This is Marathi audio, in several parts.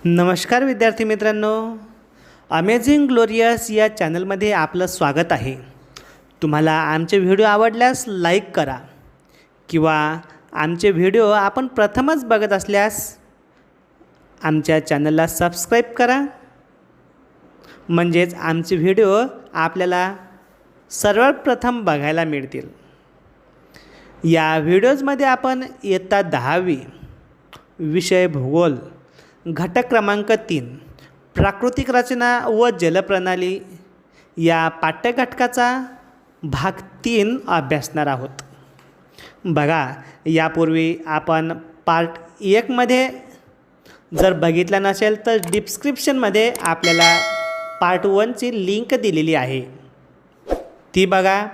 नमस्कार विद्यार्थी मित्रांनो, अमेझिंग ग्लोरियस या चॅनलमध्ये आपलं स्वागत आहे. तुम्हाला आमचे व्हिडिओ आवडल्यास लाईक करा किंवा आमचे व्हिडिओ आपण प्रथमच बघत असल्यास आमच्या चॅनलला सबस्क्राईब करा. म्हणजेच आमचे व्हिडिओ आपल्याला सर्वात प्रथम बघायला मिळतील. या व्हिडिओजमध्ये आपण इयत्ता 10वी विषय भूगोल घटक क्रमांक 3 प्राकृतिक रचना व जलप्रणाली या पाठ्यघटकाचा भाग 3 अभ्यासणार आहोत. बघा, यापूर्वी आपण पार्ट 1 मध्ये जर बघितलं नसेल तर डिस्क्रिप्शनमध्ये आपल्याला पार्ट 1 ची लिंक दिलेली आहे, ती बघा.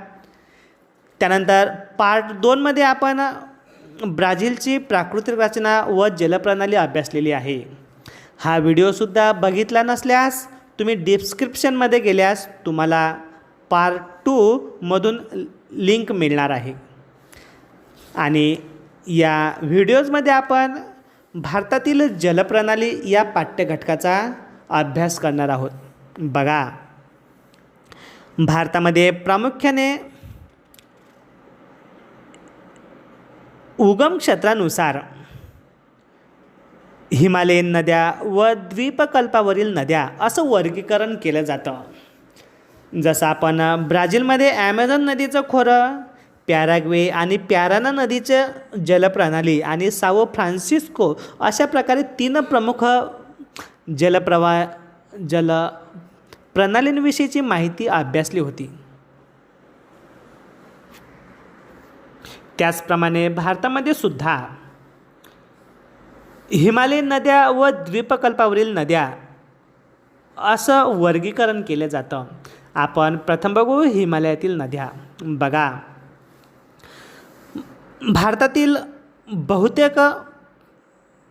त्यानंतर पार्ट 2 मध्ये आपण ब्राझीलची प्राकृतिक रचना व जलप्रणाली अभ्यासलेली आहे. हा व्हिडिओसुद्धा बघितला नसल्यास तुम्ही डिस्क्रिप्शनमध्ये गेल्यास तुम्हाला पार्ट 2 मधून लिंक मिळणार आहे. आणि या व्हिडिओजमध्ये आपण भारतातील जलप्रणाली या पाठ्यघटकाचा अभ्यास करणार आहोत. बघा, भारतामध्ये प्रामुख्याने उगम क्षेत्रानुसार हिमालयीन नद्या व द्वीपकल्पावरील नद्या असं वर्गीकरण केलं जातं. जसं आपण ब्राझीलमध्ये ॲमेझॉन नदीचं खोरं, पॅराग्वे आणि पॅराना नदीचं जलप्रणाली आणि सावो फ्रान्सिस्को अशा प्रकारे 3 प्रमुख जलप्रणालींविषयीची माहिती अभ्यासली होती. त्याचप्रमाणे भारतामध्ये सुद्धा हिमालयीन नद्या व द्वीपकल्पावरील नद्या असं वर्गीकरण केलं जातं. आपण प्रथम बघू हिमालयातील नद्या. बघा, भारतातील बहुतेक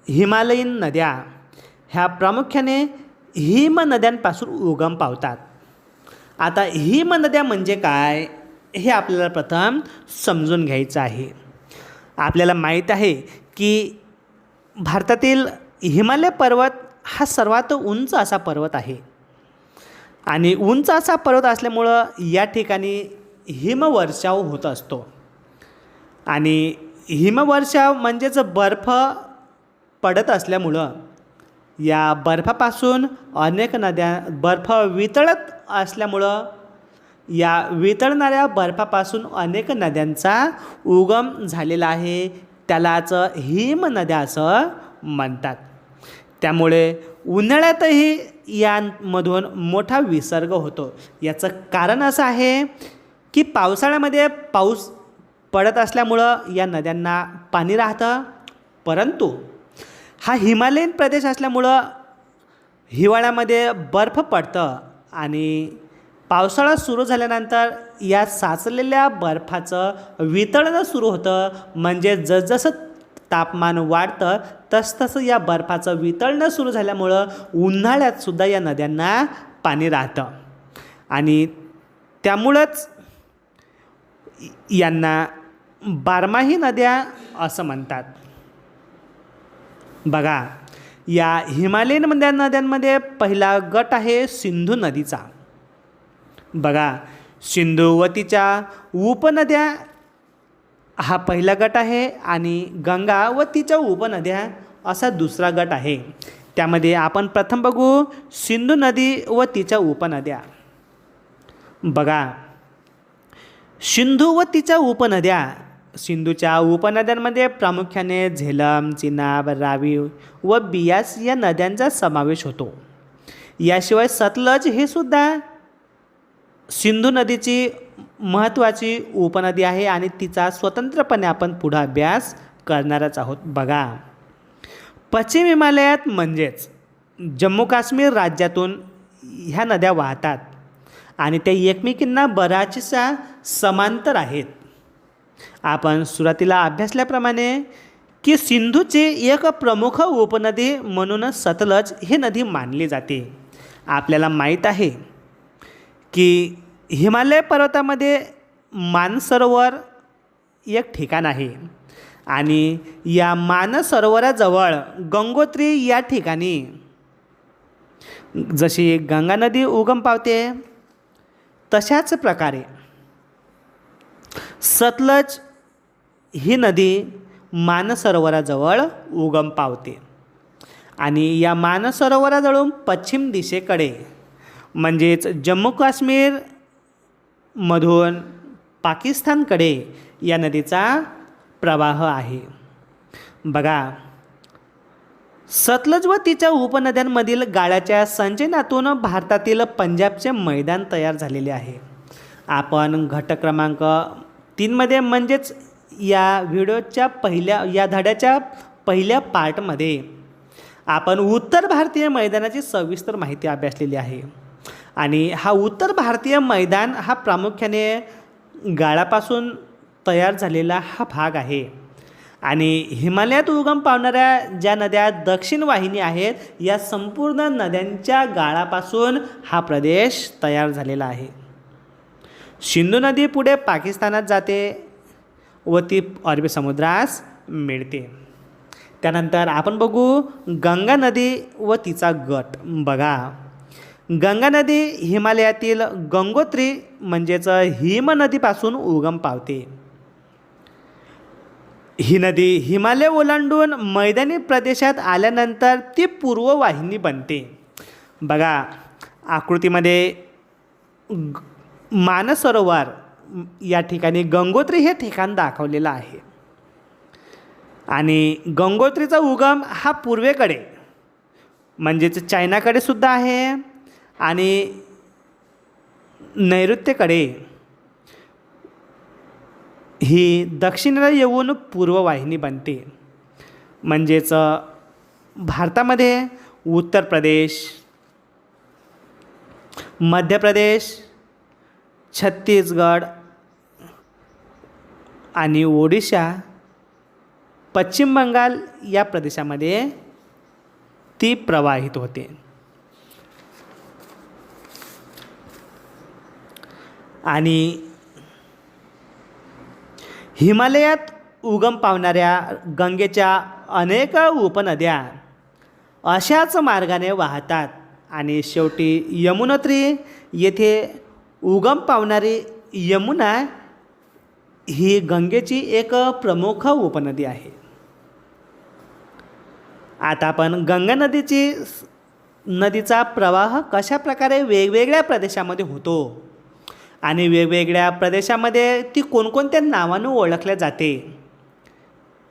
हिमालयीन नद्या ह्या प्रामुख्याने हिमनद्यांपासून उगम पावतात. आता हिमनद्या म्हणजे काय हे आपल्याला प्रथम समजून घ्यायचं आहे. आपल्याला माहीत आहे की भारतातील हिमालय पर्वत हा सर्वात उंच असा पर्वत आहे आणि उंच असा पर्वत असल्यामुळं या ठिकाणी हिमवर्षाव होत असतो. आणि हिमवर्षाव म्हणजेच बर्फ पडत असल्यामुळं या बर्फापासून अनेक नद्या बर्फ वितळत असल्यामुळं या वितळणाऱ्या बर्फापासून अनेक नद्यांचा उगम झालेला आहे. त्यालाच हिमनद्या असं म्हणतात. त्यामुळे उन्हाळ्यातही यांमधून मोठा विसर्ग होतो. याचं कारण असं आहे की पावसाळ्यामध्ये पाऊस पडत असल्यामुळं या नद्यांना पाणी राहतं, परंतु हा हिमालयीन प्रदेश असल्यामुळं हिवाळ्यामध्ये बर्फ पडतं आणि पावसाळा सुरू झाल्यानंतर या साचलेल्या बर्फाचं वितळणं सुरू होतं. म्हणजे जसजसं तापमान वाढतं तसतसं या बर्फाचं वितळणं सुरू झाल्यामुळं उन्हाळ्यातसुद्धा या नद्यांना पाणी राहतं आणि त्यामुळंच यांना बारमाही नद्या असं म्हणतात. बघा, या हिमालयीन नद्यांमध्ये पहिला गट आहे सिंधू नदीचा. बघा, सिंधू व तिच्या उपनद्या हा पहिला गट आहे आणि गंगा व तिच्या उपनद्या असा दुसरा गट आहे. त्यामध्ये आपण प्रथम बघू सिंधू नदी व तिच्या उपनद्या. बघा, सिंधू व तिच्या उपनद्या. सिंधूच्या उपनद्यांमध्ये प्रामुख्याने झेलम, चिनाब, रावी व बियास या नद्यांचा समावेश होतो. याशिवाय सतलज हे सुद्धा सिंधू नदीची महत्त्वाची उपनदी आहे आणि तिचा स्वतंत्रपणे आपण पुढे अभ्यास करणारच आहोत. बघा, पश्चिम हिमालयात म्हणजेच जम्मू काश्मीर राज्यातून ह्या नद्या वाहतात आणि त्या एकमेकींना बऱ्याचशा समांतर आहेत. आपण सुरुवातीला अभ्यासल्याप्रमाणे की सिंधूची एक प्रमुख उपनदी म्हणून सतलज ही नदी मानली जाते. आपल्याला माहीत आहे की हिमालय पर्वतामध्ये मानसरोवर एक ठिकाण आहे आणि या मानसरोवराजवळ गंगोत्री या ठिकाणी जशी गंगा नदी उगम पावते तशाच प्रकारे सतलज ही नदी मानसरोवराजवळ उगम पावते आणि या मानसरोवराजवळून पश्चिम दिशेकडे म्हणजेच जम्मू काश्मीरमधून पाकिस्तानकडे या नदीचा प्रवाह आहे. बघा, सतलज व तिच्या उपनद्यांमधील गाळाच्या संचयनातून भारतातील पंजाबचे मैदान तयार झालेले आहे. आपण घटक क्रमांक 3मध्ये म्हणजेच या व्हिडिओच्या या धड्याच्या पहिल्या पार्टमध्ये आपण उत्तर भारतीय मैदानाची सविस्तर माहिती अभ्यासलेली आहे. आणि हा उत्तर भारतीय मैदान हा प्रामुख्याने गाळापासून तयार झालेला हा भाग आहे. आणि हिमालयात उगम पावणाऱ्या ज्या नद्या दक्षिण वाहिनी आहेत या संपूर्ण नद्यांच्या गाळापासून हा प्रदेश तयार झालेला आहे. सिंधू नदी पुढे पाकिस्तानात जाते व ती अरबी समुद्रास मिळते. त्यानंतर आपण बघू गंगा नदी व तिचा गट. बघा, गंगा नदी हिमालयातील गंगोत्री म्हणजेच हिम नदीपासून उगम पावते. ही नदी हिमालय ओलांडून मैदानी प्रदेशात आल्यानंतर ती पूर्व वाहिनी बनते. बघा, आकृतीमध्ये मानसरोवर या ठिकाणी गंगोत्री हे ठिकाण दाखवलेलं आहे. आणि गंगोत्रीचा उगम हा पूर्वेकडे म्हणजेच चायनाकडे सुद्धा आहे आणि नैऋत्येकडे ही दक्षिणेला येऊन पूर्व वाहिनी बनते. म्हणजेच भारतामध्ये उत्तर प्रदेश, मध्य प्रदेश, छत्तीसगड आणि ओडिशा, पश्चिम बंगाल या प्रदेशामध्ये ती प्रवाहित होते. आणि हिमालयात उगम पावणाऱ्या गंगेच्या अनेक उपनद्या अशाच मार्गाने वाहतात आणि शेवटी यमुनोत्री येथे उगम पावणारी यमुना ही गंगेची एक प्रमुख उपनदी आहे. आता आपण गंगा नदीचा प्रवाह कशा प्रकारे वेगवेगळ्या प्रदेशामध्ये होतो आणि वेगवेगळ्या प्रदेशामध्ये ती कोणकोणत्या नावाने ओळखल्या जाते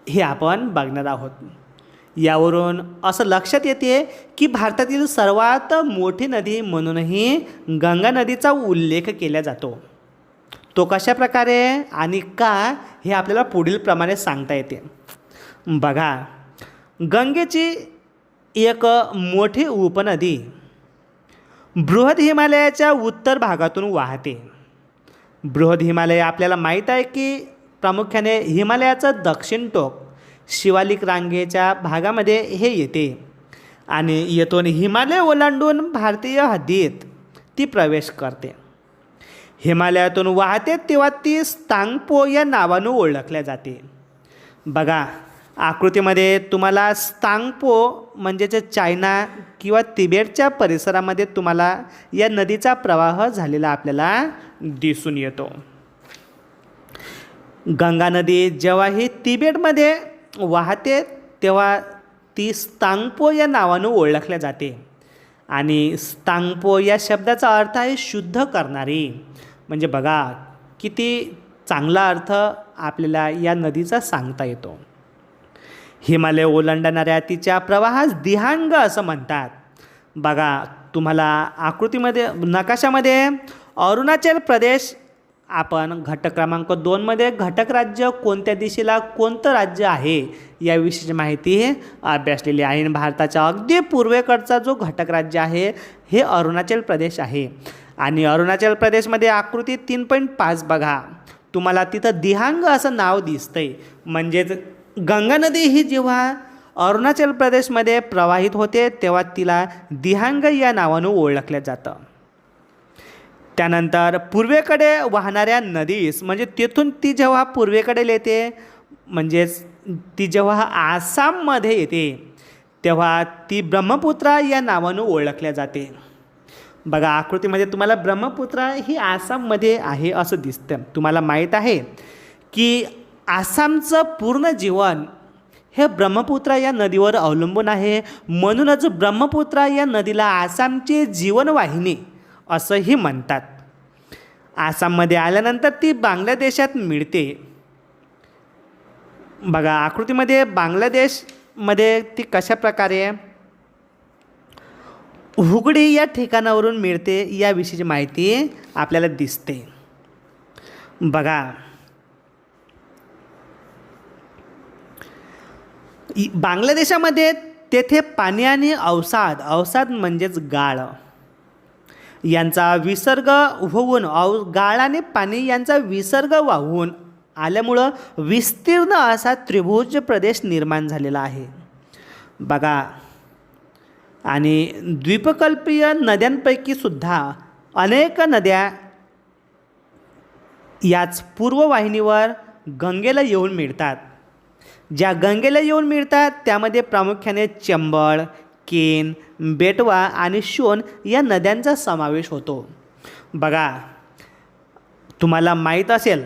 हे आपण बघणार आहोत. यावरून असं लक्षात येते की भारतातील सर्वात मोठी नदी म्हणूनही गंगा नदीचा उल्लेख केला जातो. तो कशा प्रकारे आणि का हे आपल्याला पुढील प्रमाणे सांगता येते. बघा, गंगेची एक मोठी उपनदी बृहद हिमालयाच्या उत्तर भागातून वाहते. बृहद हिमालय आपल्याला माहीत आहे की प्रामुख्याने हिमालयाचं दक्षिण टोक शिवालिक रांगेच्या भागामध्ये हे येते आणि येथून हिमालय ओलांडून भारतीय हद्दीत ती प्रवेश करते. हिमालयातून वाहते तेव्हा ती स्तांगपो या नावानं ओळखल्या जाते. बघा, आकृतीमध्ये तुम्हाला स्तांगपो म्हणजेच चायना किंवा तिबेटच्या परिसरामध्ये तुम्हाला या नदीचा प्रवाह झालेला आपल्याला दिसून येतो. गंगा नदी जेव्हा ही तिबेटमध्ये वाहते तेव्हा ती स्तांगपो या नावानं ओळखल्या जाते. आणि स्तांगपो या शब्दाचा अर्थ आहे शुद्ध करणारी. म्हणजे बघा, किती चांगला अर्थ आपल्याला या नदीचा सांगता येतो. हिमालय ओलांडणाऱ्या तिच्या प्रवाहास दिहांग असं म्हणतात. बघा, तुम्हाला आकृतीमध्ये नकाशामध्ये अरुणाचल प्रदेश आपण घटक क्रमांक 2मध्ये घटक राज्य कोणत्या दिशेला कोणतं राज्य आहे याविषयीची माहिती अभ्यासलेली आहे. भारताच्या अगदी पूर्वेकडचा जो घटक राज्य आहे हे अरुणाचल प्रदेश आहे. आणि अरुणाचल प्रदेशमध्ये आकृती 3.5 बघा, तुम्हाला तिथं दिहांग असं नाव दिसतंय. म्हणजेच गंगा नदी ही जेव्हा अरुणाचल प्रदेशमध्ये प्रवाहित होते तेव्हा तिला दिहांग या नावानं ओळखलं जातं. त्यानंतर पूर्वेकडे वाहणाऱ्या नदीस म्हणजे तेथून ती जेव्हा पूर्वेकडे येते म्हणजेच ती जेव्हा आसाममध्ये येते तेव्हा ती ब्रह्मपुत्रा या नावानं ओळखल्या जाते. बघा आकृतीमध्ये तुम्हाला ब्रह्मपुत्रा ही आसाममध्ये आहे असं दिसतं. तुम्हाला माहीत आहे की आसामचं पूर्ण जीवन हे ब्रह्मपुत्रा या नदीवर अवलंबून आहे. म्हणूनच ब्रह्मपुत्रा या नदीला आसामची जीवनवाहिनी असंही म्हणतात. आसाममध्ये आल्यानंतर ती बांगलादेशात मिळते. बघा आकृतीमध्ये बांगलादेशमध्ये ती कशा प्रकारे हुगडी या ठिकाणावरून मिळते याविषयीची माहिती आपल्याला दिसते. बघा बांगलादेशामध्ये तेथे पाणी आणि अवसाद म्हणजेच गाळ यांचा विसर्ग होऊन गाळ आणि पाणी यांचा विसर्ग वाहून आल्यामुळं विस्तीर्ण असा त्रिभुज प्रदेश निर्माण झालेला आहे. बघा आणि द्वीपकल्पीय नद्यांपैकी सुद्धा अनेक नद्या याच पूर्ववाहिनीवर गंगेला येऊन मिळतात. ज्या गंगेला येऊन मिळतात त्यामध्ये प्रामुख्याने चंबळ, केन, बेटवा आणि शोण या नद्यांचा समावेश होतो. बघा तुम्हाला माहीत असेल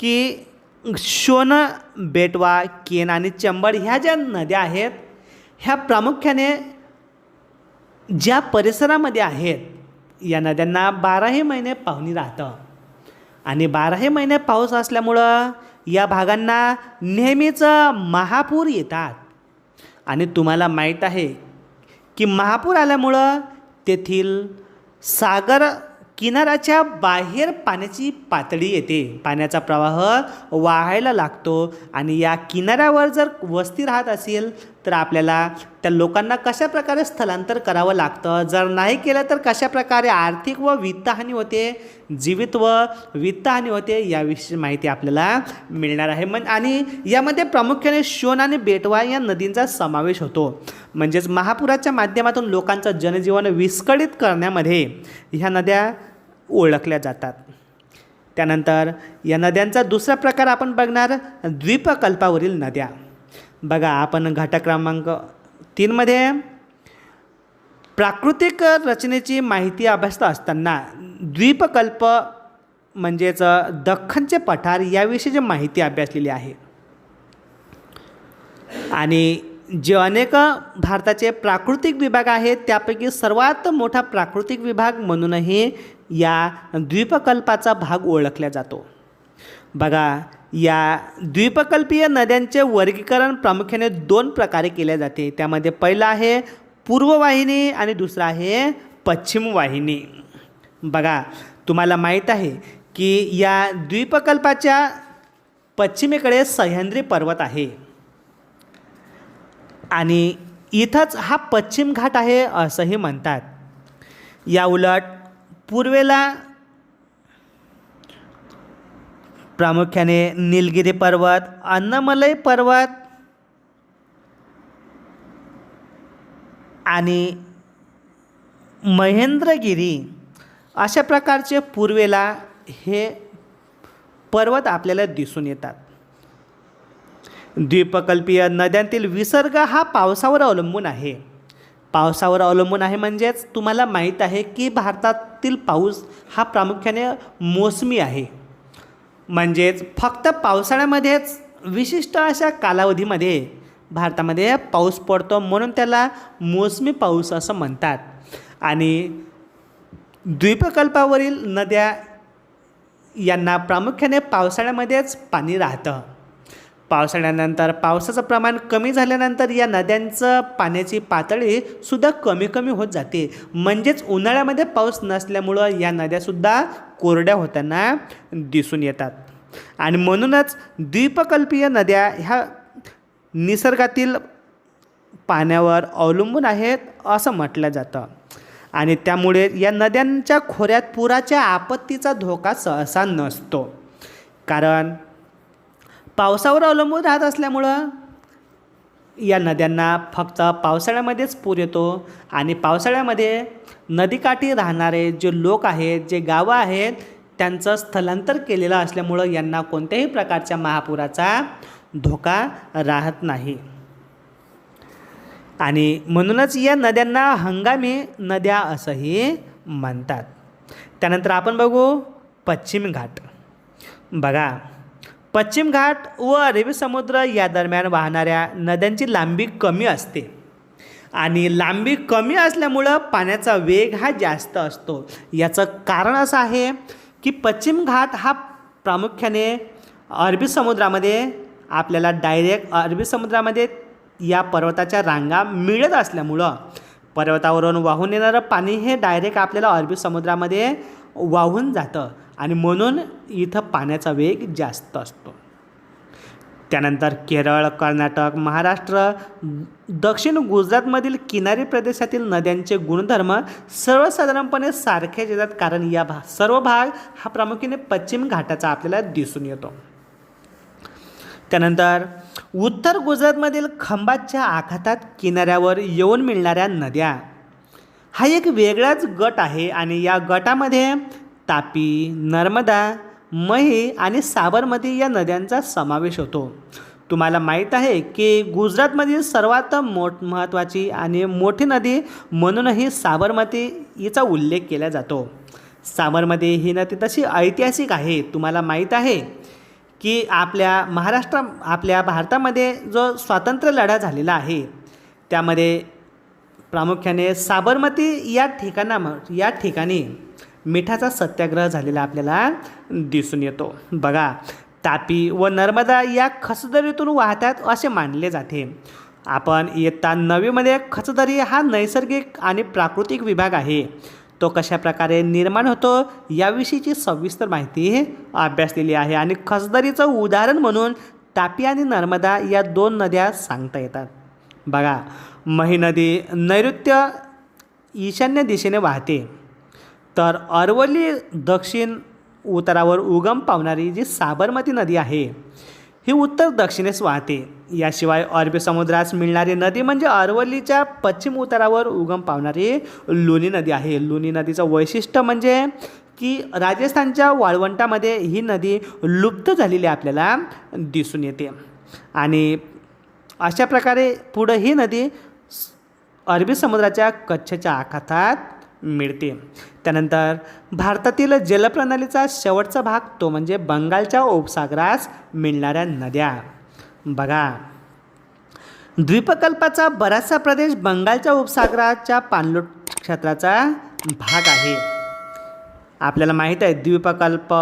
की शोण, बेटवा, केन आणि चंबळ ह्या ज्या नद्या आहेत ह्या प्रामुख्याने ज्या परिसरामध्ये आहेत या नद्यांना 12ही महिने पाणी राहतं आणि 12ही महिने पाऊस असल्यामुळं या भागांना नेहमीच महापूर येतात. आणि तुम्हाला माहीत आहे की महापूर आल्यामुळं तेथील सागर किनाऱ्याच्या बाहेर पाण्याची पातळी येते, पाण्याचा प्रवाह वाहायला लागतो आणि या किनाऱ्यावर जर वस्ती राहत असेल तर आपल्याला त्या लोकांना कशा प्रकारे स्थलांतर करावं लागतं, जर नाही केलं तर कशा प्रकारे आर्थिक व वित्तहानी होते, जीवित व वित्तहानी होते याविषयी माहिती आपल्याला मिळणार आहे. आणि यामध्ये प्रामुख्याने शोण आणि बेटवा या नदींचा समावेश होतो. म्हणजेच महापुराच्या माध्यमातून लोकांचं जनजीवन विस्कळीत करण्यामध्ये ह्या नद्या ओळखल्या जातात. त्यानंतर या नद्यांचा दुसरा प्रकार आपण बघणार द्वीपकल्पावरील नद्या. बघा आपण घटक क्रमांक 3मध्ये प्राकृतिक रचनेची माहिती अभ्यासत असताना द्वीपकल्प म्हणजेच दख्खनचे पठार याविषयीची माहिती अभ्यासलेली आहे. आणि जे अनेक भारताचे प्राकृतिक विभाग आहेत त्यापैकी सर्वात मोठा प्राकृतिक विभाग म्हणूनही या द्वीपकल्पाचा भाग ओळखला जातो. बघा या द्वीपकल्पीय नद्यांचे वर्गीकरण प्रामुख्याने 2 प्रकारे केले जाते. त्यामध्ये पहिला आहे पूर्ववाहिनी आणि दुसरा आहे पश्चिम वाहिनी. बघा तुम्हाला माहीत आहे की या द्वीपकल्पाच्या पश्चिमेकडे सह्याद्री पर्वत आहे आणि इथंच हा पश्चिम घाट आहे असंही म्हणतात. या उलट पूर्वेला प्रामुख्याने निलगिरी पर्वत, अन्नमलई पर्वत आणि महेंद्रगिरी अशा प्रकारचे पूर्वेला हे पर्वत आपल्याला दिसून येतात. द्वीपकल्पीय नद्यांतील विसर्ग हा पावसावर अवलंबून आहे. पावसावर अवलंबून आहे म्हणजेच तुम्हाला माहीत आहे की भारतातील पाऊस हा प्रामुख्याने मोसमी आहे. म्हणजेच फक्त पावसाळ्यामध्येच विशिष्ट अशा कालावधीमध्ये भारतामध्ये पाऊस पडतो म्हणून त्याला मोसमी पाऊस असं म्हणतात. आणि द्वीपकल्पावरील नद्या यांना प्रामुख्याने पावसाळ्यामध्येच पाणी राहतं. पावसाळ्यानंतर पावसाचं प्रमाण कमी झाल्यानंतर या नद्यांचं पाण्याची पातळीसुद्धा कमी कमी होत जाते. म्हणजेच उन्हाळ्यामध्ये पाऊस नसल्यामुळं या नद्यासुद्धा कोरड्या होताना दिसून येतात. आणि म्हणूनच द्वीपकल्पीय नद्या ह्या निसर्गातील पाण्यावर अवलंबून आहेत असं म्हटलं जातं. आणि त्यामुळे या नद्यांच्या खोऱ्यात पुराच्या आपत्तीचा धोका सहसा नसतो. कारण पावसावर अवलंबून राहत असल्यामुळं या नद्यांना फक्त पावसाळ्यामध्येच पूर येतो. आणि पावसाळ्यामध्ये नदीकाठी राहणारे जे लोक आहेत, जे गावं आहेत त्यांचं स्थलांतर केलेलं असल्यामुळं यांना कोणत्याही प्रकारच्या महापुराचा धोका राहत नाही. आणि म्हणूनच या नद्यांना हंगामी नद्या असंही म्हणतात. त्यानंतर आपण बघू पश्चिम घाट. बघा, पश्चिम घाट व अरबी समुद्र या दरम्यान वाहणाऱ्या नद्यांची लांबी कमी असते आणि लांबी कमी असल्यामुळं पाण्याचा वेग हा जास्त असतो. याचं कारण असं आहे की पश्चिम घाट हा प्रामुख्याने अरबी समुद्रामध्ये आपल्याला डायरेक्ट अरबी समुद्रामध्ये या पर्वताच्या रांगा मिळत असल्यामुळं पर्वतावरून वाहून येणारं पाणी हे डायरेक्ट आपल्याला अरबी समुद्रामध्ये वाहून जातं आणि म्हणून इथं पाण्याचा वेग जास्त असतो. त्यानंतर केरळ, कर्नाटक, महाराष्ट्र, दक्षिण गुजरातमधील किनारी प्रदेशातील नद्यांचे गुणधर्म सर्वसाधारणपणे सारखेच येतात, कारण या सर्व भाग हा प्रामुख्याने पश्चिम घाटाचा आपल्याला दिसून येतो. त्यानंतर उत्तर गुजरातमधील खंभातच्या आखातात किनाऱ्यावर येऊन मिळणाऱ्या नद्या हा एक वेगळाच गट आहे आणि या गटामध्ये तापी, नर्मदा, मही आणि साबरमती या नद्यांचा समावेश होतो. तुम्हाला माहीत आहे की गुजरातमधील सर्वात महत्त्वाची आणि मोठी नदी म्हणूनही साबरमती हिचा उल्लेख केला जातो. साबरमती ही नदी तशी ऐतिहासिक आहे. तुम्हाला माहीत आहे की आपल्या भारतामध्ये जो स्वातंत्र्य लढा झालेला आहे त्यामध्ये प्रामुख्याने साबरमती या ठिकाणी मिठाचा सत्याग्रह झालेला आपल्याला दिसून येतो. बघा, तापी व नर्मदा या खचदरीतून वाहतात असे मानले जाते. आपण इयत्ता 9वीमध्ये खचदरी हा नैसर्गिक आणि प्राकृतिक विभाग आहे, तो कशाप्रकारे निर्माण होतो याविषयीची सविस्तर माहिती अभ्यासलेली आहे आणि खचदरीचं उदाहरण म्हणून तापी आणि नर्मदा या 2 नद्या सांगता येतात. बघा, मही नदी नैऋत्य ईशान्य दिशेने वाहते, तर अरवली दक्षिण उतारावर उगम पावणारी जी साबरमती नदी आहे ही उत्तर दक्षिणेस वाहते. याशिवाय अरबी समुद्रास मिळणारी नदी म्हणजे अरवलीच्या पश्चिम उतारावर उगम पावणारी लुनी नदी आहे. लुनी नदीचं वैशिष्ट्य म्हणजे की राजस्थानच्या वाळवंटामध्ये ही नदी लुप्त झालेली आपल्याला दिसून येते आणि अशा प्रकारे पुढं ही नदी अरबी समुद्राच्या कच्छच्या आखातात मिळते. त्यानंतर भारतातील जलप्रणालीचा शेवटचा भाग तो म्हणजे बंगालच्या उपसागरास मिळणाऱ्या नद्या. बघा, द्वीपकल्पाचा बराचसा प्रदेश बंगालच्या उपसागराच्या पाणलोट क्षेत्राचा भाग आहे. आपल्याला माहीत आहे द्वीपकल्प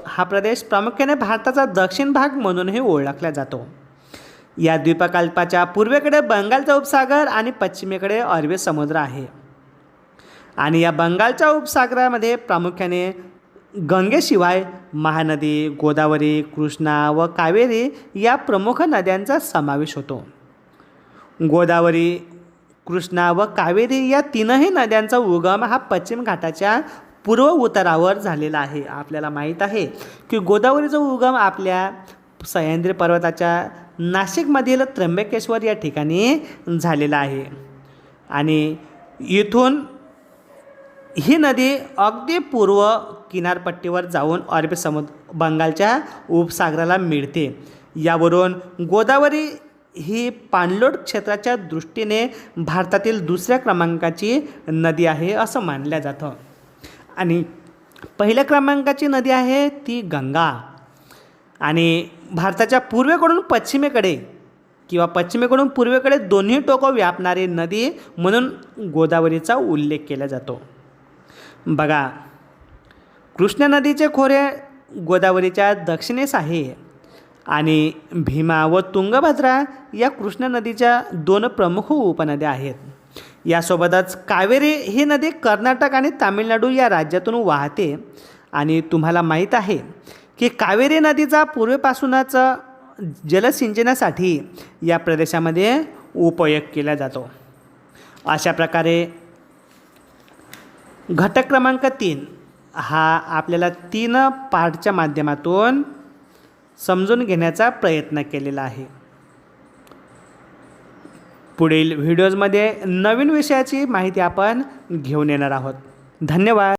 हा प्रदेश प्रामुख्याने भारताचा दक्षिण भाग म्हणूनही ओळखला जातो. या द्वीपकल्पाच्या पूर्वेकडे बंगालचा उपसागर आणि पश्चिमेकडे अरबी समुद्र आहे आणि या बंगालच्या उपसागरामध्ये प्रामुख्याने गंगेशिवाय महानदी, गोदावरी, कृष्णा व कावेरी या प्रमुख नद्यांचा समावेश होतो. गोदावरी, कृष्णा व कावेरी या 3ही नद्यांचा उगम हा पश्चिम घाटाच्या पूर्व उतारावर झालेला आहे. आपल्याला माहीत आहे की गोदावरीचा उगम आपल्या सह्याद्री पर्वताच्या नाशिकमधील त्र्यंबकेश्वर या ठिकाणी झालेला आहे आणि इथून ही नदी अगदी पूर्व किनारपट्टीवर जाऊन अरबी बंगालच्या उपसागराला मिळते. यावरून गोदावरी ही पाणलोट क्षेत्राच्या दृष्टीने भारतातील दुसऱ्या क्रमांकाची नदी आहे असं मानलं जातं आणि पहिल्या क्रमांकाची नदी आहे ती गंगा आणि भारताच्या पूर्वेकडून पश्चिमेकडे किंवा पश्चिमेकडून पूर्वेकडे दोन्ही टोकं व्यापणारी नदी म्हणून गोदावरीचा उल्लेख केला जातो. बघा, कृष्णा नदीचे खोरे गोदावरीच्या दक्षिणेस आहे आणि भीमा व तुंगभद्रा या कृष्णा नदीच्या 2 प्रमुख उपनद्या आहेत. यासोबतच कावेरी ही नदी कर्नाटक आणि तामिळनाडू या राज्यातून वाहते आणि तुम्हाला माहीत आहे की कावेरी नदीचा पूर्वेपासूनच जलसिंचनासाठी या प्रदेशामध्ये उपयोग केला जातो. अशा प्रकारे घटक क्रमांक 3 हा आपल्याला 3 पार्टच्या माध्यमातून समजून घेण्याचा प्रयत्न केलेला आहे. पुढील व्हिडिओजमध्ये नवीन विषयाची माहिती आपण घेऊन येणार आहोत. धन्यवाद.